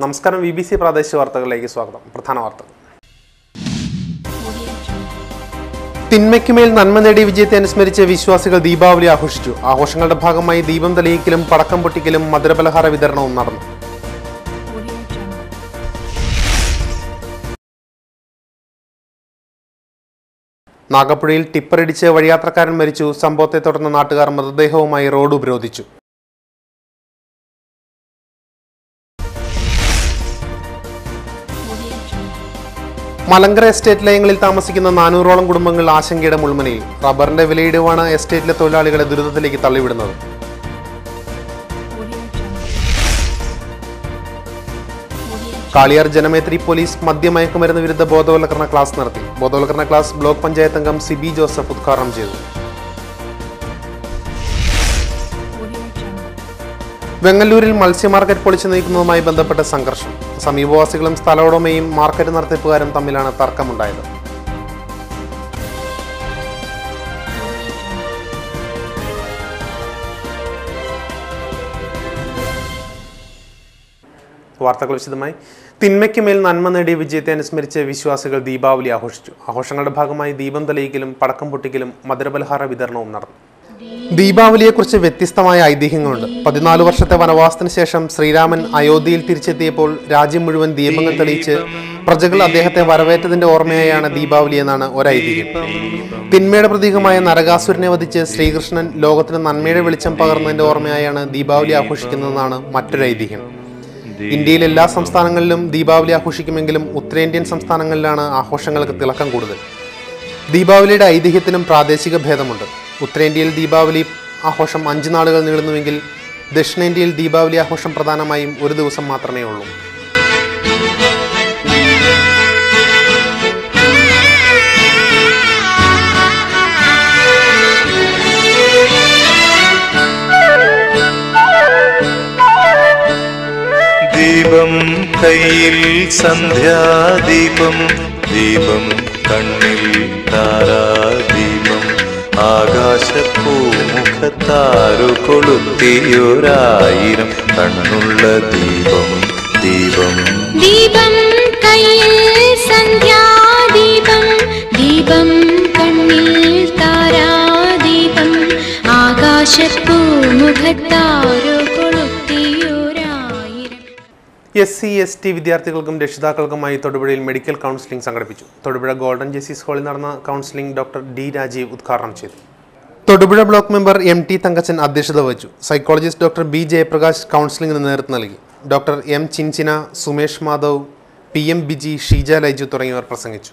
നമസ്കാരം BBC പ്രാദേശിക വാർത്തകളിലേക്ക് സ്വാഗതം. പ്രധാന വാർത്തകൾ. തിന്മയ്ക്കുമേൽ നന്മ നേടിയ വിജയത്തെ അനുസ്മരിച്ച് വിശ്വാസികൾ ദീപാവലി ആഘോഷിച്ചു. ആഘോഷങ്ങളുടെ ഭാഗമായി ദീപം തെളിയിക്കലും പടക്കം പൊട്ടിക്കലും മധുരപലഹാര വിതരണവും നടന്നു. നാഗപ്പുഴയിൽ ടിപ്പറിടിച്ച് വഴിയാത്രക്കാരൻ മരിച്ചു. സംഭവത്തെ തുടർന്ന് നാട്ടുകാർ മൃതദേഹവുമായി റോഡ് ഉപരോധിച്ചു. മലങ്കര എസ്റ്റേറ്റ് ലയങ്ങളിൽ താമസിക്കുന്ന 400ഓളം കുടുംബങ്ങൾ ആശങ്കയുടെ മുൾമുനയിൽ. റബ്ബറിന്റെ വിലയിടിവാണ് എസ്റ്റേറ്റിലെ തൊഴിലാളികളെ ദുരിതത്തിലേക്ക് തള്ളിവിടുന്നത്. കാളിയാർ ജനമേത്രി പോലീസ് മദ്യമയക്കുമരുന്ന് വിരുദ്ധ ബോധവൽക്കരണ ക്ലാസ് നടത്തി. ബോധവൽക്കരണ ക്ലാസ് ബ്ലോക്ക് പഞ്ചായത്ത് അംഗം സിബി ജോസഫ് ഉദ്ഘാടനം ചെയ്തു. വെങ്ങല്ലൂരിൽ മത്സ്യ മാർക്കറ്റ് പൊളിച്ചു നീക്കുന്നതുമായി ബന്ധപ്പെട്ട സംഘർഷം. സമീപവാസികളും സ്ഥല മാർക്കറ്റ് നടത്തിപ്പുകാരും തമ്മിലാണ് തർക്കമുണ്ടായത്. വാർത്തകൾ വിശദമായി. തിന്മയ്ക്കുമേൽ നന്മ നേടിയ വിജയത്തെ അനുസ്മരിച്ച് വിശ്വാസികൾ ദീപാവലി ആഘോഷിച്ചു. ആഘോഷങ്ങളുടെ ഭാഗമായി ദീപം തെളിയിക്കലും പടക്കം പൊട്ടിക്കലും മധുരപലഹാര വിതരണവും നടന്നു. ദീപാവലിയെക്കുറിച്ച് വ്യത്യസ്തമായ ഐതിഹ്യങ്ങളുണ്ട്. 14 വർഷത്തെ വനവാസത്തിന് ശേഷം ശ്രീരാമൻ അയോധ്യയിൽ തിരിച്ചെത്തിയപ്പോൾ രാജ്യം മുഴുവൻ ദീപങ്ങൾ തെളിയിച്ച് പ്രജകൾ അദ്ദേഹത്തെ വരവേറ്റതിന്റെ ഓർമ്മയായാണ് ദീപാവലി എന്നാണ് ഒരൈതിഹ്യം. തിന്മയുടെ പ്രതീകമായ നരകാസുരനെ വധിച്ച് ശ്രീകൃഷ്ണൻ ലോകത്തിന് നന്മയുടെ വെളിച്ചം പകർന്നതിന്റെ ഓർമ്മയായാണ് ദീപാവലി ആഘോഷിക്കുന്നതെന്നാണ് മറ്റൊരു ഐതിഹ്യം. ഇന്ത്യയിലെ എല്ലാ സംസ്ഥാനങ്ങളിലും ദീപാവലി ആഘോഷിക്കുമെങ്കിലും ഉത്തരേന്ത്യൻ സംസ്ഥാനങ്ങളിലാണ് ആഘോഷങ്ങൾക്ക് തിളക്കം കൂടുതൽ. ദീപാവലിയുടെ ഐതിഹ്യത്തിനും പ്രാദേശിക ഭേദമുണ്ട്. ഉത്തരേന്ത്യയിൽ ദീപാവലി ആഘോഷം 5 നാളുകൾ നീളുന്നുവെങ്കിൽ ദക്ഷിണേന്ത്യയിൽ ദീപാവലി ആഘോഷം പ്രധാനമായും ഒരു ദിവസം മാത്രമേ ഉള്ളൂ. ദീപം കയ്യിൽ സന്ധ്യാദീപം, ദീപം കണ്ണിൽ താരാദീപം, ആകാശപ്പൂമുഖത്താരു കൊളുത്തിയൊരായിരം കണ്ണുള്ള ദീപം, ദീപം ദീപം കയ്യിൽ സന്ധ്യാദീപം, ദീപം കണ്ണിൽ താരാദീപം, ആകാശപ്പൂമുഖത്താരു SC/ST വിദ്യാർത്ഥികൾക്കും രക്ഷിതാക്കൾക്കുമായി തൊടുപുഴയിൽ മെഡിക്കൽ കൗൺസിലിംഗ് സംഘടിപ്പിച്ചു. തൊടുപുഴ ഗോൾഡൻ ജെസീസ് ഹാളിൽ നടന്ന കൗൺസിലിംഗ് ഡോക്ടർ D. രാജീവ് ഉദ്ഘാടനം ചെയ്തു. Thodupuzha block member MT Thankachan അധ്യക്ഷത വഹിച്ചു. Psychologist doctor B. ജയപ്രകാശ് കൗൺസിലിംഗിന് നേതൃത്വം നൽകി. Doctor M. Chinchina, Sumesh Madhav, PM Biji, Sheeja Laiju തുടങ്ങിയവർ പ്രസംഗിച്ചു.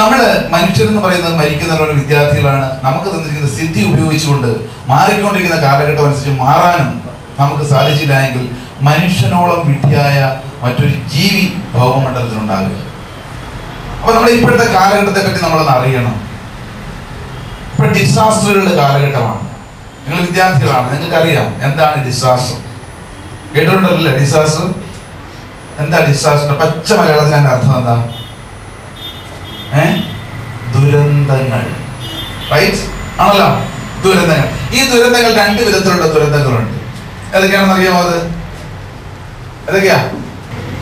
നമ്മള് മനുഷ്യരെന്ന് പറയുന്നത് മരിക്കുന്ന വിദ്യാർത്ഥികളാണ്. നമുക്ക് തന്നിരിക്കുന്ന സിദ്ധി ഉപയോഗിച്ചുകൊണ്ട് മാറിക്കൊണ്ടിരിക്കുന്ന കാലഘട്ടം അനുസരിച്ച് മാറാനും നമുക്ക് സാധിച്ചില്ല എങ്കിൽ മനുഷ്യനോളം വിഡ്ഢിയായ മറ്റൊരു ജീവി ഭൗമമണ്ഡലത്തിലുണ്ടാകുക. അപ്പൊ നമ്മൾ ഇപ്പോഴത്തെ കാലഘട്ടത്തെ പറ്റി നമ്മളൊന്ന് അറിയണം. ഇപ്പൊ ഡിസാസ്റ്ററുകളുടെ കാലഘട്ടമാണ്. നിങ്ങൾ വിദ്യാർത്ഥികളാണ്, നിങ്ങൾക്ക് അറിയാം എന്താണ് ഡിസാസ്റ്റർ. കേട്ടിട്ടുണ്ടല്ലേ ഡിസാസ്റ്റർ? എന്താ ഡിസാസ്റ്റർ? പച്ച മലയാളത്തിൽ അതിന്റെ അർത്ഥം എന്താ? ദുരന്തങ്ങൾ. റൈറ്റ് ആണല്ലോ, ദുരന്തങ്ങൾ. ഈ ദുരന്തങ്ങൾ 2 വിധത്തിലുള്ള ദുരന്തങ്ങളുണ്ട്. ഏതൊക്കെയാണെന്ന് അറിയാമോ? അത് ഏതൊക്കെയാ?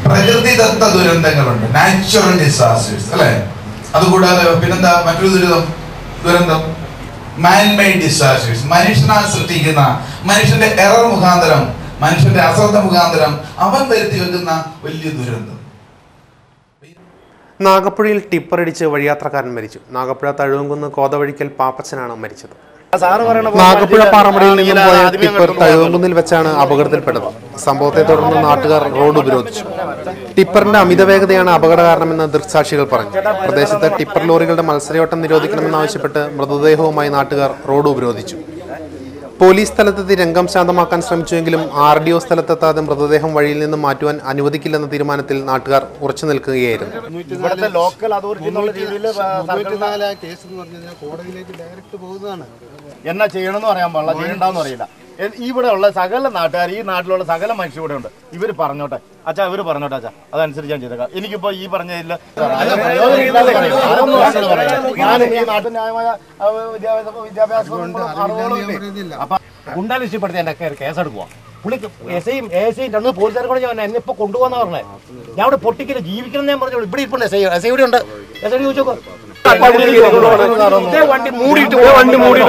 പ്രകൃതിദത്ത ദുരന്തങ്ങളുണ്ട്, നാച്ചുറൽ ഡിസാസ്റ്റേഴ്സ് അല്ലെ. അതുകൂടാതെ പിന്നെന്താ മറ്റൊരു ദുരന്തം? Man-made disasters. മനുഷ്യനാൽ സൃഷ്ടിക്കുന്ന, മനുഷ്യന്റെ എറർ മുഖാന്തരം, മനുഷ്യന്റെ അശ്രദ്ധ മുഖാന്തരം അവൻ വരുത്തി വെക്കുന്ന വലിയ ദുരന്തം. നാഗപ്പുഴയിൽ ടിപ്പറിടിച്ച് വഴിയാത്രക്കാരൻ മരിച്ചു. നാഗപ്പുഴ തഴുവങ്കുന്ന് കോതവഴിക്കൽ പാപ്പച്ചനാണ് മരിച്ചത്. നാഗപ്പുഴ പാറമടയിൽ നിന്നും പോയ ടിപ്പർ തഴുവങ്കുന്നിൽ വെച്ചാണ് അപകടത്തിൽപ്പെട്ടത്. സംഭവത്തെ തുടർന്ന് നാട്ടുകാർ റോഡ് ഉപരോധിച്ചു. ടിപ്പറിന്റെ അമിത വേഗതയാണ് അപകട കാരണമെന്ന് ദൃക്സാക്ഷികൾ പറഞ്ഞു. പ്രദേശത്ത് ടിപ്പർ ലോറികളുടെ മത്സരയോട്ടം നിരോധിക്കണമെന്നാവശ്യപ്പെട്ട് മൃതദേഹവുമായി നാട്ടുകാർ റോഡ് ഉപരോധിച്ചു. പോലീസ് സ്ഥലത്തെത്തി രംഗം ശാന്തമാക്കാൻ ശ്രമിച്ചുവെങ്കിലും RDO സ്ഥലത്തെത്താതെ മൃതദേഹം വഴിയിൽ നിന്ന് മാറ്റുവാൻ അനുവദിക്കില്ലെന്ന തീരുമാനത്തിൽ നാട്ടുകാർ ഉറച്ചു നിൽക്കുകയായിരുന്നു. എന്നാ ചെയ്യണമെന്ന് പറയാൻ പാടില്ല, ചെയ്യണ്ടെന്ന് അറിയില്ല. ഇവിടെ ഉള്ള സകല നാട്ടുകാർ, ഈ നാട്ടിലുള്ള സകല മനുഷ്യർ ഇവിടെ ഉണ്ട്. ഇവർ പറഞ്ഞോട്ടെ അച്ഛാ, ഇവർ പറഞ്ഞോട്ടെ അച്ഛാ, അതനുസരിച്ച് ഞാൻ ചെയ്തേക്കാം. എനിക്കിപ്പോ ഈ പറഞ്ഞതില്ല ഞാൻ ഈ നാട്ടിൽ ന്യായമായ വിദ്യാഭ്യാസം അപ്പൊ ഗുണ്ടാലിസ്റ്റിപ്പെടുത്തി എന്റെ കേസെടുക്കുക. പുള്ളി എസ്ഐയും രണ്ട് പോലീസുകാരും കൂടെ ഞാൻ എന്നെ ഇപ്പൊ കൊണ്ടുപോകാന്ന് പറഞ്ഞേ. ഞാൻ ഇവിടെ പൊട്ടിക്കല് ജീവിക്കണം ഞാൻ പറഞ്ഞോളൂ. ഇവിടെ ഇപ്പൊ എസ് ഐ ഇവിടെ ഉണ്ട്. എസ് ഐ ചോദിച്ചോക്കോ വണ്ടി മൂടിയിട്ട്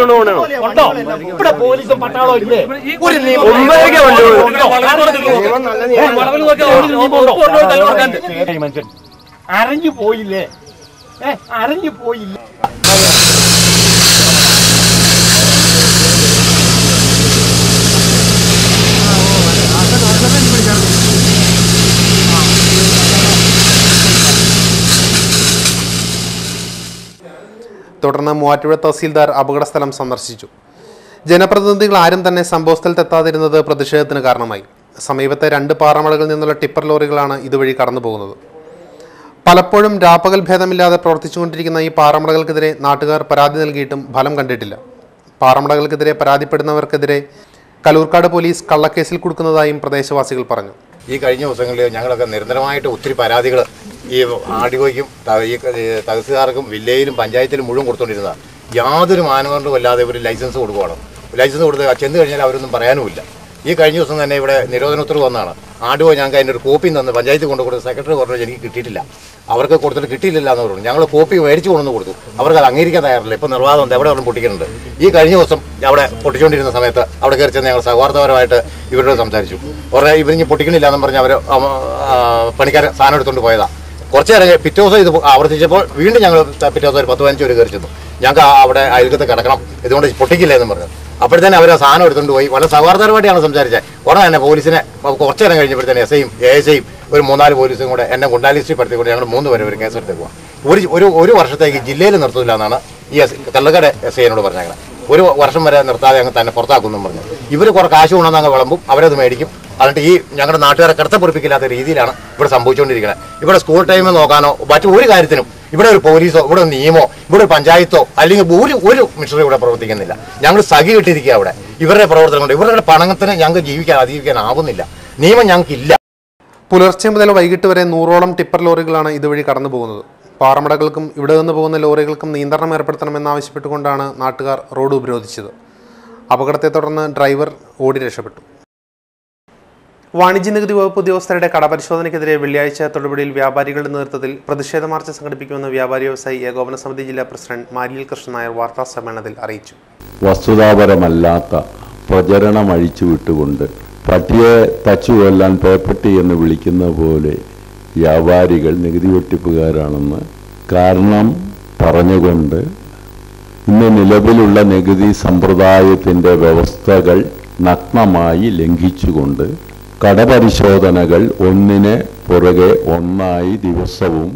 ഉണ്ടോ? ഇവിടെ പോലീസും പട്ടാളോ ഇല്ലേ? ഒരു മനുഷ്യൻ അറിഞ്ഞു പോയില്ലേ? അറിഞ്ഞു പോയില്ലേ? തുടർന്ന് മൂവാറ്റുപുഴ തഹസീൽദാർ അപകടസ്ഥലം സന്ദർശിച്ചു. ജനപ്രതിനിധികൾ ആരും തന്നെ സംഭവസ്ഥലത്തെത്താതിരുന്നത് പ്രതിഷേധത്തിന് കാരണമായി. സമീപത്തെ 2 പാറമടകളിൽ നിന്നുള്ള ടിപ്പർ ലോറികളാണ് ഇതുവഴി കടന്നു പോകുന്നത്. പലപ്പോഴും രാപ്പകൽ ഭേദമില്ലാതെ പ്രവർത്തിച്ചുകൊണ്ടിരിക്കുന്ന ഈ പാറമടകൾക്കെതിരെ നാട്ടുകാർ പരാതി നൽകിയിട്ടും ഫലം കണ്ടിട്ടില്ല. പാറമടകൾക്കെതിരെ പരാതിപ്പെടുന്നവർക്കെതിരെ കലൂർക്കാട് പോലീസ് കള്ളക്കേസിൽ കൊടുക്കുന്നതായും പ്രദേശവാസികൾ പറഞ്ഞു. ഈ കഴിഞ്ഞ ദിവസങ്ങളിൽ ഞങ്ങളൊക്കെ നിരന്തരമായിട്ട് ഒത്തിരി പരാതികൾ ഈ ആർഡിഒയ്ക്കും ഈ തഹസിൽദാർക്കും വില്ലേജിലും പഞ്ചായത്തിലും മുഴുവൻ കൊടുത്തുകൊണ്ടിരുന്നതാണ്. യാതൊരു മാനദണ്ഡവും അല്ലാതെ ഒരു ലൈസൻസ് കൊടുക്കുകയാണ്. ലൈസൻസ് കൊടുത്ത് ചെന്ന് കഴിഞ്ഞാൽ അവരൊന്നും പറയാനുമില്ല. ഈ കഴിഞ്ഞ ദിവസം തന്നെ ഇവിടെ നിരോധന ഉത്തരവ് വന്നതാണ്. ആർഡിഒ ഞങ്ങൾക്ക് അതിൻ്റെ ഒരു കോപ്പി തന്ന് പഞ്ചായത്തിൽ കൊടുത്ത് സെക്രട്ടറി പറഞ്ഞു എനിക്ക് കിട്ടിയിട്ടില്ല, അവർക്ക് കൊടുത്തിട്ട് കിട്ടിയില്ല എന്ന് പറഞ്ഞു. ഞങ്ങൾ കോപ്പി മേടിച്ചു കൊണ്ടുവന്ന് കൊടുത്തു. അവർക്ക് അത് അംഗീകരിക്കാൻ തയ്യാറില്ല. ഇപ്പോൾ നിർവാഹം ഉണ്ട്, എവിടെ ഒന്നും പൊട്ടിക്കുന്നുണ്ട്. ഈ കഴിഞ്ഞ ദിവസം അവിടെ പൊട്ടിച്ചുകൊണ്ടിരുന്ന സമയത്ത് അവിടെ കയറി ചെന്ന് ഞങ്ങൾ സൗഹാർദ്ദപരമായിട്ട് ഇവരോട് സംസാരിച്ചു. ഉടനെ ഇവരിഞ്ഞ് പൊട്ടിക്കണില്ല എന്ന് പറഞ്ഞ് അവർ പണിക്കാരെ സാധനം എടുത്തുകൊണ്ട് പോയതാണ്. കുറച്ച് നേരം പിറ്റേ ദിവസം ഇത് ആവർത്തിച്ചപ്പോൾ വീണ്ടും ഞങ്ങൾ പിറ്റേ ദിവസം ഒരു 10-15 പേര് കയറി ചെന്നു. ഞങ്ങൾക്ക് അവിടെ അയൽക്കത്ത് കിടക്കണം, ഇതുകൊണ്ട് പൊട്ടിക്കില്ല എന്ന് പറഞ്ഞു. അപ്പോഴത്തേനെ അവർ ആ സാധനം എടുത്തുകൊണ്ട് പോയി. വളരെ സൗഹാർദ്ദപരമായിട്ടാണ് സംസാരിച്ചത്. ഉടനെ തന്നെ പോലീസിനെ കുറച്ച് നേരം കഴിഞ്ഞപ്പോഴത്തേന് എസ് ഐയും ASIയും ഒരു 3-4 പോലീസും കൂടെ എന്നെ ഗുണ്ടാലിസ്റ്റിൽ പെടുത്തിക്കൊണ്ട് ഞങ്ങൾ 3 പേര് ഒരു കേസെടുത്തേക്കുക. ഒരു വർഷത്തേക്ക് ജില്ലയിൽ നിർത്തില്ല എന്നാണ് ഈ കള്ളക്കട SIനോട് പറഞ്ഞത്. 1 വർഷം വരെ നിർത്താതെ അങ്ങ് തന്നെ പുറത്താക്കുമെന്നും പറഞ്ഞു. ഇവർ കുറേ കാശ് കൊണ്ടുവന്ന് അങ്ങ് വിളമ്പും, അവരത് മേടിക്കും. എന്നിട്ട് ഈ ഞങ്ങളുടെ നാട്ടുകാരെ കിടത്തപ്പൊറിപ്പിക്കില്ലാത്ത രീതിയിലാണ് ഇവിടെ സംഭവിച്ചുകൊണ്ടിരിക്കുന്നത്. ഇവിടെ സ്കൂൾ ടൈം നോക്കാനോ മറ്റു ഒരു കാര്യത്തിനും ഇവിടെ ഒരു പോലീസോ ഇവിടെ ഒരു നിയമോ ഇവിടെ ഒരു പഞ്ചായത്തോ അല്ലെങ്കിൽ ഒരു മിഷണറി ഇവിടെ പ്രവർത്തിക്കുന്നില്ല. ഞങ്ങൾ സഖി കിട്ടിയിരിക്കുക അവിടെ. ഇവരുടെ പ്രവർത്തനം കൊണ്ട് ഇവരുടെ പണത്തിന് ഞങ്ങൾക്ക് അതിജീവിക്കാനാവുന്നില്ല. നിയമം ഞങ്ങൾക്കില്ല. പുലർച്ചെ മുതൽ വൈകിട്ട് വരെ 100ഓളം ടിപ്പർ ലോറികളാണ് ഇതുവഴി കടന്നു പോകുന്നത്. പാറമടകൾക്കും ഇവിടെ നിന്ന് പോകുന്ന ലോറികൾക്കും നിയന്ത്രണം ഏർപ്പെടുത്തണമെന്നാവശ്യപ്പെട്ടുകൊണ്ടാണ് നാട്ടുകാർ റോഡ് ഉപരോധിച്ചത്. അപകടത്തെ തുടർന്ന് ഡ്രൈവർ ഓടി രക്ഷപ്പെട്ടു. വാണിജ്യ നികുതി വകുപ്പ് ഉദ്യോഗസ്ഥരുടെ കടപരിശോധനയ്ക്കെതിരെ വെള്ളിയാഴ്ച തൊടുപുഴയിൽ വ്യാപാരികളുടെ നേതൃത്വത്തിൽ പ്രതിഷേധ മാർച്ച് സംഘടിപ്പിക്കുമെന്ന് വ്യാപാരി വ്യവസായി ഏകോപന സമിതി ജില്ലാ പ്രസിഡന്റ് മാരിയിൽ കൃഷ്ണൻ നായർ വാർത്താ സമ്മേളനത്തിൽ അറിയിച്ചു. വസ്തുതാപരമല്ലാത്ത പ്രചരണം അഴിച്ചുവിട്ടുകൊണ്ട് പട്ടിയെ തച്ചുകൊല്ലാൻ പേപ്പട്ടി എന്ന് വിളിക്കുന്ന പോലെ വ്യാപാരികൾ നികുതി വെട്ടിപ്പുകാരാണെന്ന് കാരണം പറഞ്ഞുകൊണ്ട് ഇന്ന് നിലവിലുള്ള നികുതി സമ്പ്രദായത്തിൻ്റെ വ്യവസ്ഥകൾ നഗ്നമായി ലംഘിച്ചുകൊണ്ട് കടപരിശോധനകൾ ഒന്നിന് പുറകെ ഒന്നായി ദിവസവും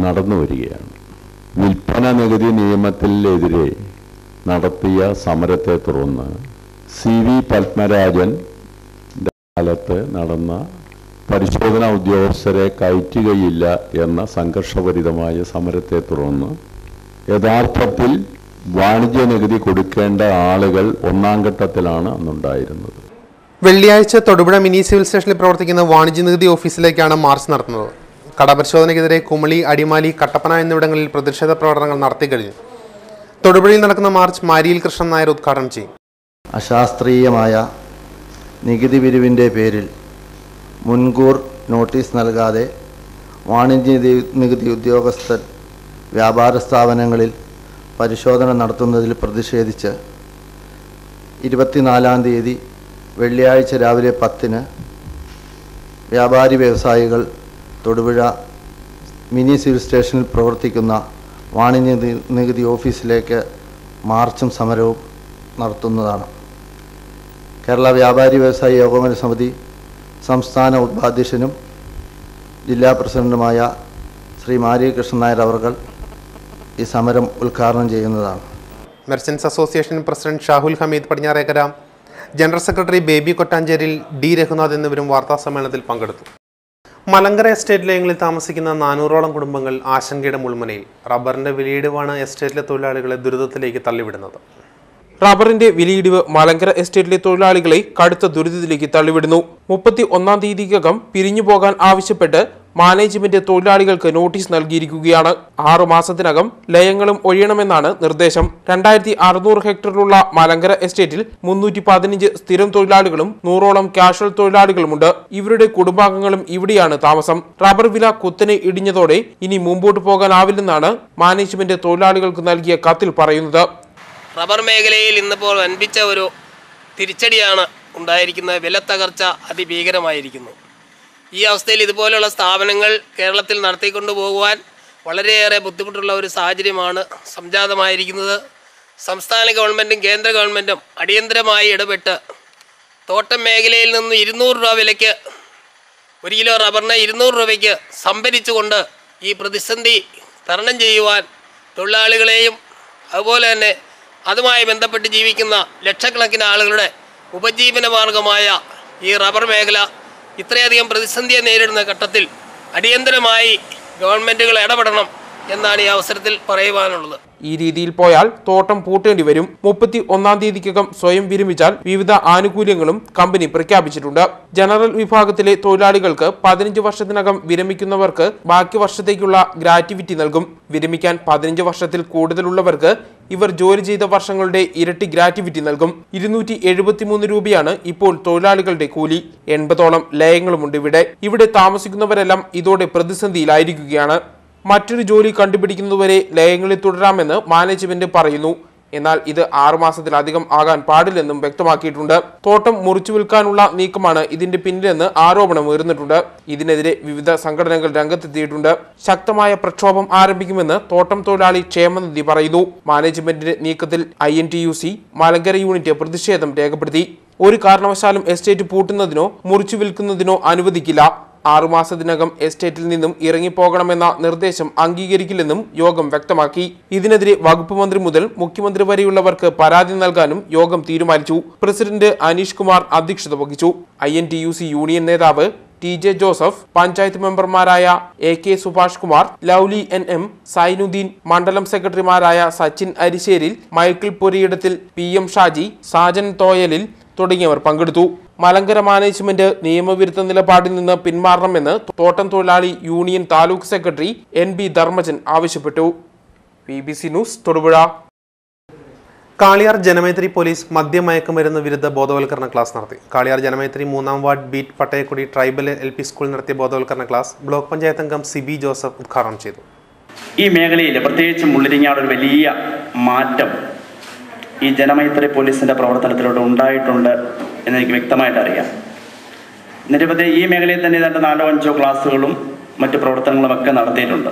നടന്നു വരികയാണ്. വിൽപ്പന നികുതി നിയമത്തിനെതിരെ നടത്തിയ സമരത്തെ തുടർന്ന് CV പത്മരാജൻ കാലത്ത് നടന്ന പരിശോധനാ ഉദ്യോഗസ്ഥരെ കയറ്റുകയില്ല എന്ന സംഘർഷഭരിതമായ സമരത്തെ തുടർന്ന് യഥാർത്ഥത്തിൽ വാണിജ്യ നികുതി കൊടുക്കേണ്ട ആളുകൾ 1ാം ഘട്ടത്തിലാണ് അന്നുണ്ടായിരുന്നത്. വെള്ളിയാഴ്ച തൊടുപുഴ മിനി സിവിൽ സ്റ്റേഷനിൽ പ്രവർത്തിക്കുന്ന വാണിജ്യ നികുതി ഓഫീസിലേക്കാണ് മാർച്ച് നടത്തുന്നത്. കടപരിശോധനയ്ക്കെതിരെ കുമളി, അടിമാലി, കട്ടപ്പന എന്നിവിടങ്ങളിൽ പ്രതിഷേധ പ്രവർത്തനങ്ങൾ നടത്തിക്കഴിഞ്ഞു. തൊടുപുഴയിൽ നടക്കുന്ന മാർച്ച് മാരിയിൽ കൃഷ്ണൻ നായർ ഉദ്ഘാടനം ചെയ്യും. അശാസ്ത്രീയമായ നികുതി പിരിവിൻ്റെ പേരിൽ മുൻകൂർ നോട്ടീസ് നൽകാതെ വാണിജ്യ നികുതി ഉദ്യോഗസ്ഥർ വ്യാപാര സ്ഥാപനങ്ങളിൽ പരിശോധന നടത്തുന്നതിൽ പ്രതിഷേധിച്ച് 24-ാം തീയതി വെള്ളിയാഴ്ച രാവിലെ 10-ന് വ്യാപാരി വ്യവസായികൾ തൊടുപുഴ മിനി സിവിൽ സ്റ്റേഷനിൽ പ്രവർത്തിക്കുന്ന വാണിജ്യ നികുതി ഓഫീസിലേക്ക് മാർച്ചും സമരവും നടത്തുന്നതാണ്. കേരള വ്യാപാരി വ്യവസായി ഏകോപന സമിതി സംസ്ഥാന ഉപാധ്യക്ഷനും ജില്ലാ പ്രസിഡന്റുമായ ശ്രീ മാരി കൃഷ്ണൻ നായർ അവർകൾ ഈ സമരം ഉദ്ഘാടനം ചെയ്യുന്നതാണ്. Merchants association president Shahul Hameed Padinjarekkara, general secretary Baby Kottancheril D Raghunath എന്നിവരും വാർത്താ സമ്മേളനത്തിൽ പങ്കെടുത്തു. മലങ്കര എസ്റ്റേറ്റ് ലയങ്ങളിൽ താമസിക്കുന്ന 400ഓളം കുടുംബങ്ങൾ ആശങ്കയുടെ മുൾമുനയിൽ. റബ്ബറിന്റെ വിലയിടിവാണ് എസ്റ്റേറ്റിലെ തൊഴിലാളികളെ ദുരിതത്തിലേക്ക് തള്ളിവിടുന്നത്. റബ്ബറിന്റെ വിലയിടിവ് മലങ്കര എസ്റ്റേറ്റിലെ തൊഴിലാളികളെ കടുത്ത ദുരിതത്തിലേക്ക് തള്ളിവിടുന്നു. 31-ാം തീയതിക്കകം പിരിഞ്ഞു പോകാൻ ആവശ്യപ്പെട്ട് മാനേജ്മെന്റ് തൊഴിലാളികൾക്ക് നോട്ടീസ് നൽകിയിരിക്കുകയാണ്. 6 മാസത്തിനകം ലയങ്ങളും ഒഴിയണമെന്നാണ് നിർദ്ദേശം. 2600 ഹെക്ടറിലുള്ള മലങ്കര എസ്റ്റേറ്റിൽ 315 സ്ഥിരം തൊഴിലാളികളും 100ഓളം കാഷ്വൽ തൊഴിലാളികളുമുണ്ട്. ഇവരുടെ കുടുംബാംഗങ്ങളും ഇവിടെയാണ് താമസം. റബ്ബർ വില കുത്തനെ ഇടിഞ്ഞതോടെ ഇനി മുമ്പോട്ട് പോകാനാവില്ലെന്നാണ് മാനേജ്മെന്റ് തൊഴിലാളികൾക്ക് നൽകിയ കത്തിൽ പറയുന്നത്. റബ്ബർ മേഖലയിൽ ഇന്നിപ്പോൾ വൻപിച്ച ഒരു തിരിച്ചടിയാണ് ഉണ്ടായിരിക്കുന്നത്. വില തകർച്ച അതിഭീകരമായിരിക്കുന്നു. ഈ അവസ്ഥയിൽ ഇതുപോലെയുള്ള സ്ഥാപനങ്ങൾ കേരളത്തിൽ നടത്തിക്കൊണ്ടു പോകുവാൻ വളരെയേറെ ബുദ്ധിമുട്ടുള്ള ഒരു സാഹചര്യമാണ് സംജാതമായിരിക്കുന്നത്. സംസ്ഥാന ഗവൺമെൻറ്റും കേന്ദ്ര ഗവൺമെൻറ്റും അടിയന്തരമായി ഇടപെട്ട് തോട്ടം മേഖലയിൽ നിന്ന് 200 രൂപ വിലയ്ക്ക് 1 കിലോ റബ്ബറിന് 200 രൂപയ്ക്ക് സംഭരിച്ചുകൊണ്ട് ഈ പ്രതിസന്ധി തരണം ചെയ്യുവാൻ തൊഴിലാളികളെയും അതുപോലെ തന്നെ അതുമായി ബന്ധപ്പെട്ട് ജീവിക്കുന്ന ലക്ഷക്കണക്കിന് ആളുകളുടെ ഉപജീവന മാർഗമായ ഈ റബ്ബർ മേഖല ഇത്രയധികം പ്രതിസന്ധിയെ നേരിടുന്ന ഘട്ടത്തിൽ അടിയന്തരമായി ഗവൺമെൻറ്റുകൾ ഇടപെടണം എന്നാണ് ഈ അവസരത്തിൽ പറയുവാനുള്ളത്. ഈ രീതിയിൽ പോയാൽ തോട്ടം പൂട്ടേണ്ടി വരും. 31-ാം തീയതിക്കകം സ്വയം വിരമിച്ചാൽ വിവിധ ആനുകൂല്യങ്ങളും കമ്പനി പ്രഖ്യാപിച്ചിട്ടുണ്ട്. ജനറൽ വിഭാഗത്തിലെ തൊഴിലാളികൾക്ക് 15 വർഷത്തിനകം വിരമിക്കുന്നവർക്ക് ബാക്കി വർഷത്തേക്കുള്ള ഗ്രാറ്റുവിറ്റി നൽകും. വിരമിക്കാൻ 15 വർഷത്തിൽ കൂടുതലുള്ളവർക്ക് ഇവർ ജോലി ചെയ്ത വർഷങ്ങളുടെ ഇരട്ടി ഗ്രാറ്റുവിറ്റി നൽകും. 273 രൂപയാണ് ഇപ്പോൾ തൊഴിലാളികളുടെ കൂലി. 80ഓളം ലയങ്ങളുമുണ്ട് ഇവിടെ താമസിക്കുന്നവരെല്ലാം ഇതോടെ പ്രതിസന്ധിയിലായിരിക്കുകയാണ്. മറ്റൊരു ജോലി കണ്ടുപിടിക്കുന്നതുവരെ ലയങ്ങളിൽ തുടരാമെന്ന് മാനേജ്മെന്റ് പറയുന്നു. എന്നാൽ ഇത് 6 മാസത്തിലധികം ആകാൻ പാടില്ലെന്നും വ്യക്തമാക്കിയിട്ടുണ്ട്. തോട്ടം മുറിച്ചു വിൽക്കാനുള്ള നീക്കമാണ് ഇതിന്റെ പിന്നിലെന്ന് ആരോപണം ഉയർന്നിട്ടുണ്ട്. ഇതിനെതിരെ വിവിധ സംഘടനകൾ രംഗത്തെത്തിയിട്ടുണ്ട്. ശക്തമായ പ്രക്ഷോഭം ആരംഭിക്കുമെന്ന് തോട്ടം തൊഴിലാളി ക്ഷേമനിധി പറയുന്നു. മാനേജ്മെന്റിന്റെ നീക്കത്തിൽ INTUC മലങ്കര യൂണിറ്റ് പ്രതിഷേധം രേഖപ്പെടുത്തി. ഒരു കാരണവശാലും എസ്റ്റേറ്റ് പൂട്ടുന്നതിനോ മുറിച്ചു വിൽക്കുന്നതിനോ അനുവദിക്കില്ല. 6 മാസത്തിനകം എസ്റ്റേറ്റിൽ നിന്നും ഇറങ്ങിപ്പോകണമെന്ന നിർദ്ദേശം അംഗീകരിക്കില്ലെന്നും യോഗം വ്യക്തമാക്കി. ഇതിനെതിരെ വകുപ്പ് മന്ത്രി മുതൽ മുഖ്യമന്ത്രി വരെയുള്ളവർക്ക് പരാതി നൽകാനും യോഗം തീരുമാനിച്ചു. പ്രസിഡന്റ് അനീഷ് കുമാർ അധ്യക്ഷത വഹിച്ചു. INTUC യൂണിയൻ നേതാവ് TJ ജോസഫ്, പഞ്ചായത്ത് മെമ്പർമാരായ AK സുഭാഷ് കുമാർ, ലൗലി NM, സൈനുദ്ദീൻ, മണ്ഡലം സെക്രട്ടറിമാരായ സച്ചിൻ അരിശ്ശേരിൽ, മൈക്കിൾ പൊരിയിടത്തിൽ, PM ഷാജി, സാജൻ തോയലിൽ തുടങ്ങിയവർ പങ്കെടുത്തു. മലങ്കര മാനേജ്മെന്റ് നിയമവിരുദ്ധ നിലപാടിൽ നിന്ന് പിന്മാറണമെന്ന് തോട്ടം തൊഴിലാളി union taluk secretary NB Dharmajan ആവശ്യപ്പെട്ടു. BBC news Thodupuzha. Kaliyar Janamaithri police മദ്യമയക്കുമരുന്ന് വിരുദ്ധ ബോധവൽക്കരണ ക്ലാസ് നടത്തി. കാളിയാർ ജനമൈത്രി 3-ാം ward beat Pattayakkudi tribal LP സ്കൂളിൽ നടത്തിയ ബോധവൽക്കരണ ക്ലാസ് ബ്ലോക്ക് പഞ്ചായത്ത് അംഗം സിബി ജോസഫ് ഉദ്ഘാടനം ചെയ്തു. ഈ മേഖലയിൽ പ്രത്യേകിച്ച് മുള്ളിരിങ്ങാട് ഒരു വലിയ മാറ്റം ഈ ജനമൈത്രി പോലീസിൻ്റെ പ്രവർത്തനത്തിലൂടെ ഉണ്ടായിട്ടുണ്ട് എന്നെനിക്ക് വ്യക്തമായിട്ട് അറിയാം. നിരവധി ഈ മേഖലയിൽ തന്നെ ഏതാണ്ട് 4-5 ക്ലാസ്സുകളും മറ്റ് പ്രവർത്തനങ്ങളുമൊക്കെ നടത്തിയിട്ടുണ്ട്.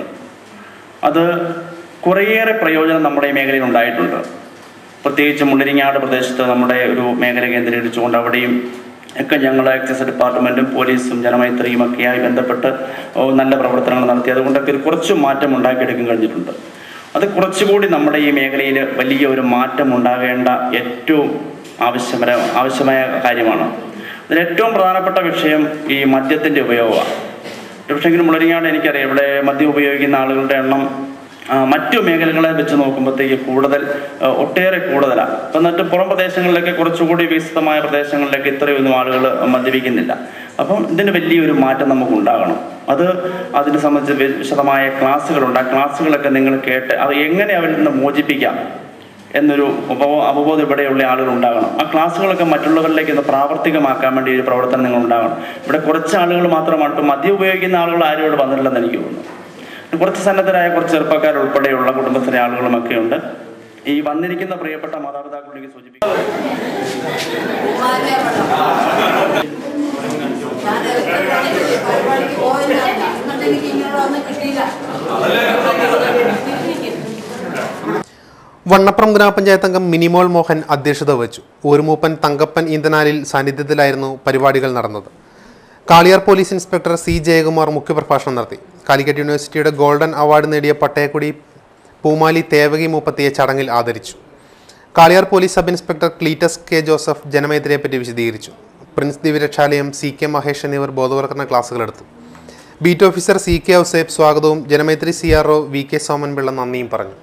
അത് കുറേയേറെ പ്രയോജനം നമ്മുടെ ഈ മേഖലയിൽ ഉണ്ടായിട്ടുണ്ട്. പ്രത്യേകിച്ച് മുള്ളിരിങ്ങാട് പ്രദേശത്ത് നമ്മുടെ ഒരു മേഖല കേന്ദ്രീകരിച്ചുകൊണ്ട് അവിടെയും ഒക്കെ ഞങ്ങൾ എക്സൈസ് ഡിപ്പാർട്ട്മെൻറ്റും പോലീസും ജനമൈത്രിയും ഒക്കെയായി ബന്ധപ്പെട്ട് നല്ല പ്രവർത്തനങ്ങൾ നടത്തി. അതുകൊണ്ടൊക്കെ കുറച്ച് മാറ്റം ഉണ്ടാക്കിയെടുക്കാൻ കഴിഞ്ഞിട്ടുണ്ട്. അത് കുറച്ചുകൂടി നമ്മുടെ ഈ മേഖലയിൽ വലിയ ഒരു മാറ്റം ഉണ്ടാകേണ്ട ഏറ്റവും ആവശ്യമായ കാര്യമാണ്. അതിൽ ഏറ്റവും പ്രധാനപ്പെട്ട വിഷയം ഈ മദ്യത്തിൻ്റെ ഉപയോഗമാണ്. പക്ഷേങ്കിലും മുള്ളരിങ്ങാട് എനിക്കറിയാം, ഇവിടെ മദ്യം ഉപയോഗിക്കുന്ന ആളുകളുടെ എണ്ണം മറ്റു മേഖലകളെ വെച്ച് നോക്കുമ്പോഴത്തേക്ക് ഒട്ടേറെ കൂടുതലാണ്. എന്നിട്ട് പുറം പ്രദേശങ്ങളിലൊക്കെ കുറച്ചുകൂടി വികസിതമായ പ്രദേശങ്ങളിലൊക്കെ ഇത്രയൊന്നും ആളുകൾ മദ്യപിക്കുന്നില്ല. അപ്പം ഇതിന് വലിയൊരു മാറ്റം നമുക്ക് ഉണ്ടാകണം. അതിനെ സംബന്ധിച്ച് വിശദമായ ക്ലാസ്സുകളുണ്ട്. ആ ക്ലാസ്സുകളൊക്കെ നിങ്ങൾ കേട്ട് അത് എങ്ങനെ അവരിൽ നിന്ന് മോചിപ്പിക്കാം എന്നൊരു അവബോധം ഇവിടെയുള്ള ആളുകൾ ഉണ്ടാകണം. ആ ക്ലാസ്സുകളൊക്കെ മറ്റുള്ളവരിലേക്ക് ഒന്ന് പ്രാവർത്തികമാക്കാൻ വേണ്ടി ഒരു പ്രവർത്തനം നിങ്ങൾ ഉണ്ടാകണം. ഇവിടെ കുറച്ച് ആളുകൾ മാത്രമാണ്, ഇപ്പം മദ്യം ഉപയോഗിക്കുന്ന ആളുകൾ ആരും ഇവിടെ വന്നിട്ടില്ലെന്ന് എനിക്ക് തോന്നുന്നു. കുറച്ച് സന്നദ്ധരായ കുറച്ച് ചെറുപ്പക്കാർ ഉൾപ്പെടെയുള്ള കുടുംബത്തിലെ ആളുകളുമൊക്കെ ഉണ്ട്. ഈ വന്നിരിക്കുന്ന പ്രിയപ്പെട്ട മാതാപിതാക്കളിലേക്ക് സൂചിപ്പിക്കും. വണ്ണപ്പുറം ഗ്രാമപഞ്ചായത്ത് അംഗം മിനിമോൾ മോഹൻ അധ്യക്ഷത വഹിച്ചു. ഊരുമൂപ്പൻ തങ്കപ്പൻ ഈന്തനാലിൽ സാന്നിധ്യത്തിലായിരുന്നു പരിപാടികൾ നടന്നത്. Kaliyar police inspector C Jayakumar മുഖ്യപ്രഭാഷണം നടത്തി. കാലിക്കറ്റ് യൂണിവേഴ്സിറ്റിയുടെ ഗോൾഡൻ അവാർഡ് നേടിയ പട്ടയക്കുടി പൂമാലി തേവകി മൂപ്പത്തിയെ ചടങ്ങിൽ ആദരിച്ചു. Kaliyar police sub inspector Cletus K Joseph ജനമൈത്രിയെപ്പറ്റി വിശദീകരിച്ചു. പ്രിൻസ് ദിവ്യരക്ഷാലയം CK മഹേഷ് എന്നിവർ ബോധവൽക്കരണ ക്ലാസുകളെടുത്തു. ബീറ്റ് ഓഫീസർ CK ഔസേബ് സ്വാഗതവും ജനമൈത്രി CRO VK സോമൻപിള്ള നന്ദിയും പറഞ്ഞു.